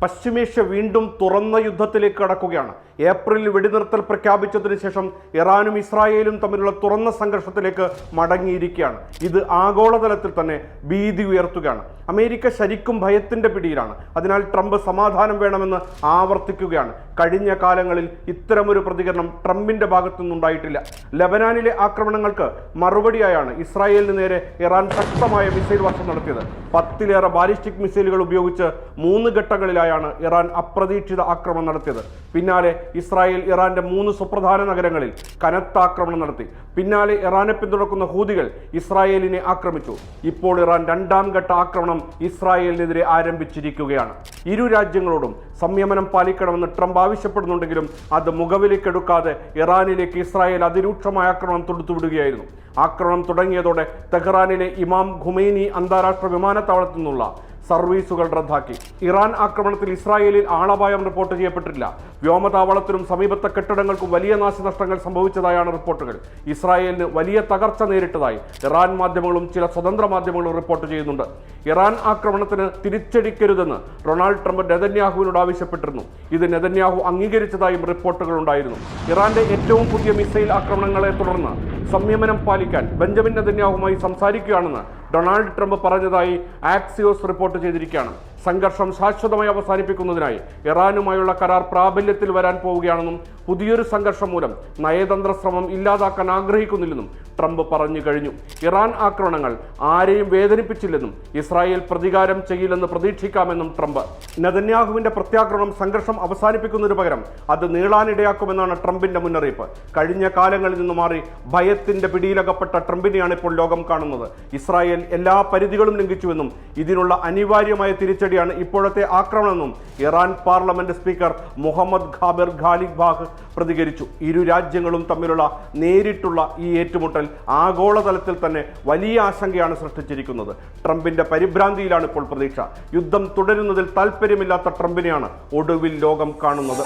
പശ്ചിമേഷ്യ വീണ്ടും തുറന്ന യുദ്ധത്തിലേക്ക് കടക്കുകയാണ്. ഏപ്രിലിൽ വെടിനിർത്തൽ പ്രഖ്യാപിച്ചതിന് ശേഷം ഇറാനും ഇസ്രായേലും തമ്മിലുള്ള തുറന്ന സംഘർഷത്തിലേക്ക് മടങ്ങിയിരിക്കുകയാണ്. ഇത് ആഗോളതലത്തിൽ തന്നെ ഭീതി ഉയർത്തുകയാണ്. അമേരിക്ക ശരിക്കും ഭയത്തിന്റെ പിടിയിലാണ്. അതിനാൽ ട്രംപ് സമാധാനം വേണമെന്ന് ആവർത്തിക്കുകയാണ്. കഴിഞ്ഞ കാലങ്ങളിൽ ഇത്തരമൊരു പ്രതികരണം ട്രംപിന്റെ ഭാഗത്തു നിന്നുണ്ടായിട്ടില്ല. ലബനാനിലെ ആക്രമണങ്ങൾക്ക് മറുപടിയായാണ് ഇസ്രായേലിന് നേരെ ഇറാൻ ശക്തമായ മിസൈൽ വർഷം നടത്തിയത്. 10ലേറെ ബാലിസ്റ്റിക് മിസൈലുകൾ ഉപയോഗിച്ച് 3 ഘട്ടങ്ങളിലായാണ് ഇറാൻ അപ്രതീക്ഷിത ആക്രമണം നടത്തിയത്. പിന്നാലെ ഇസ്രായേൽ ഇറാന്റെ 3 സുപ്രധാന നഗരങ്ങളിൽ കനത്ത ആക്രമണം നടത്തി. പിന്നാലെ ഇറാനെ പിന്തുണക്കുന്ന ഹൂതികൾ ഇസ്രായേലിനെ ആക്രമിച്ചു. ഇപ്പോൾ ഇറാൻ 2ാം ഘട്ട ആക്രമണം ഇസ്രായേലിനെതിരെ ആരംഭിച്ചിരിക്കുകയാണ്. ഇരു രാജ്യങ്ങളോടും സംയമനം പാലിക്കണമെന്ന് ട്രംപ് ആവശ്യപ്പെടുന്നുണ്ടെങ്കിലും അത് മുഖവിലേക്കെടുക്കാതെ ഇറാനിലേക്ക് ഇസ്രായേൽ അതിരൂക്ഷമായ ആക്രമണം തൊടുത്തുവിടുകയായിരുന്നു. ആക്രമണം തുടങ്ങിയതോടെ തെഹ്റാനിലെ ഇമാം ഖുമൈനി അന്താരാഷ്ട്ര വിമാനത്താവളത്തിൽ നിന്നുള്ള സർവീസുകൾ റദ്ദാക്കി. ഇറാൻ ആക്രമണത്തിൽ ഇസ്രായേലിൽ ആളപായം റിപ്പോർട്ട് ചെയ്യപ്പെട്ടിട്ടില്ല. വ്യോമതാവളത്തിനും സമീപത്തെ കെട്ടിടങ്ങൾക്കും വലിയ നാശനഷ്ടങ്ങൾ സംഭവിച്ചതായാണ് റിപ്പോർട്ടുകൾ. ഇസ്രായേലിന് വലിയ തകർച്ച നേരിട്ടതായി ഇറാൻ മാധ്യമങ്ങളും ചില സ്വതന്ത്ര മാധ്യമങ്ങളും റിപ്പോർട്ട് ചെയ്യുന്നുണ്ട്. ഇറാൻ ആക്രമണത്തിന് തിരിച്ചടിക്കരുതെന്ന് ഡൊണാൾഡ് ട്രംപ് നെതന്യാഹുവിനോട് ആവശ്യപ്പെട്ടിരുന്നു. ഇത് നെതന്യാഹു അംഗീകരിച്ചതായും റിപ്പോർട്ടുകൾ ഉണ്ടായിരുന്നു. ഇറാന്റെ ഏറ്റവും പുതിയ മിസൈൽ ആക്രമണങ്ങളെ തുടർന്ന് സംയമനം പാലിക്കാൻ ബെഞ്ചമിൻ നെതന്യാഹുവുമായി സംസാരിക്കുകയാണെന്ന് ഡൊണാൾഡ് ട്രംപ് പറഞ്ഞതായി ആക്സിയോസ് റിപ്പോർട്ട് ചെയ്തിരിക്കുകയാണ്. സംഘർഷം ശാശ്വതമായി അവസാനിപ്പിക്കുന്നതിനായി ഇറാനുമായുള്ള കരാർ പ്രാബല്യത്തിൽ വരാൻ പോവുകയാണെന്നും പുതിയൊരു സംഘർഷം മൂലം നയതന്ത്ര ശ്രമം ഇല്ലാതാക്കാൻ ആഗ്രഹിക്കുന്നില്ലെന്നും ട്രംപ് പറഞ്ഞു കഴിഞ്ഞു. ഇറാൻ ആക്രമണങ്ങൾ ആരെയും വേദനിപ്പിച്ചില്ലെന്നും ഇസ്രായേൽ പ്രതികാരം ചെയ്യില്ലെന്ന് പ്രതീക്ഷിക്കാമെന്നും ട്രംപ്. നെതന്യാഹുവിന്റെ പ്രത്യാക്രമണം സംഘർഷം അവസാനിപ്പിക്കുന്നതിന് പകരം അത് നീളാനിടയാക്കുമെന്നാണ് ട്രംപിന്റെ മുന്നറിയിപ്പ്. കഴിഞ്ഞ കാലങ്ങളിൽ നിന്ന് മാറി ഭയത്തിന്റെ പിടിയിലകപ്പെട്ട ട്രംപിനെയാണ് ഇപ്പോൾ ലോകം കാണുന്നത്. ഇസ്രായേൽ എല്ലാ പരിധികളും ലംഘിച്ചുവെന്നും ഇതിനുള്ള അനിവാര്യമായ തിരിച്ചടിയാണ് ഇപ്പോഴത്തെ ആക്രമണമെന്നും ഇറാൻ പാർലമെന്റ് സ്പീക്കർ മുഹമ്മദ് ഖാബിർ ഖാലിബാഫ് പ്രതികരിച്ചു. ഇരു രാജ്യങ്ങളും തമ്മിലുള്ള നേരിട്ടുള്ള ഈ ഏറ്റുമുട്ടൽ ആഗോളതലത്തിൽ തന്നെ വലിയ ആശങ്കയാണ് സൃഷ്ടിച്ചിരിക്കുന്നത്. ട്രംപിന്റെ പരിഭ്രാന്തിയിലാണ് ഇപ്പോൾ പ്രതീക്ഷ. യുദ്ധം തുടരുന്നതിൽ താല്പര്യമില്ലാത്ത ട്രംപിനെയാണ് ഒടുവിൽ ലോകം കാണുന്നത്.